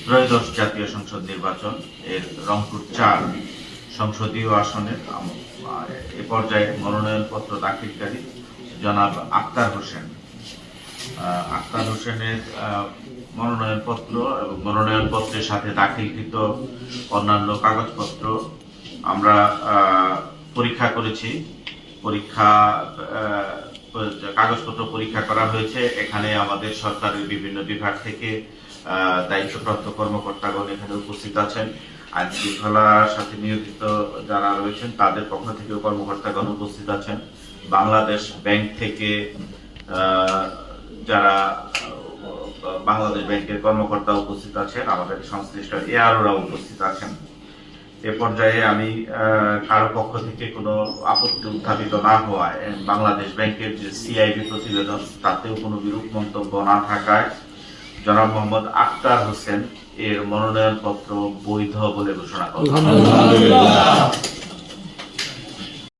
ত্রয়োদশ জাতীয় সংসদ নির্বাচন এর রংপুর 4 সংসদীয় আসনের এ পর্যায়ে মনোনয়নপত্র দাখিলকারী জনাব আক্তার হোসেন। আক্তার হোসেনের মনোনয়নপত্র এবং মনোনয়নপত্রের সাথে দাখিলকৃত অন্যান্য কাগজপত্র আমরা পরীক্ষা করেছি। কাগজপত্র পরীক্ষা করা হয়েছে। এখানে আমাদের সরকারের বিভিন্ন বিভাগ থেকে দায়িত্বপ্রাপ্ত কর্মকর্তাগণ এখানে উপস্থিত আছেন। আইন শৃঙ্খলার সাথে নিয়োজিত যারা রয়েছেন তাদের পক্ষ থেকেও কর্মকর্তাগণ উপস্থিত আছেন। বাংলাদেশ ব্যাংক থেকে যারা বাংলাদেশ ব্যাংকের কর্মকর্তা উপস্থিত আছেন, আমাদের সংশ্লিষ্ট এআরওরা উপস্থিত আছেন। এ পর্যায়ে আমি কারো পক্ষ থেকে কোনো আপত্তি উত্থাপিত না হওয়ায় বাংলাদেশ ব্যাংকের যে সিআইবি প্রতিবেদন তাতেও কোনো বিরূপ মন্তব্য না থাকায় জনাব মোহাম্মদ আক্তার হোসেন এর মনোনয়নপত্র বৈধ বলে ঘোষণা করা।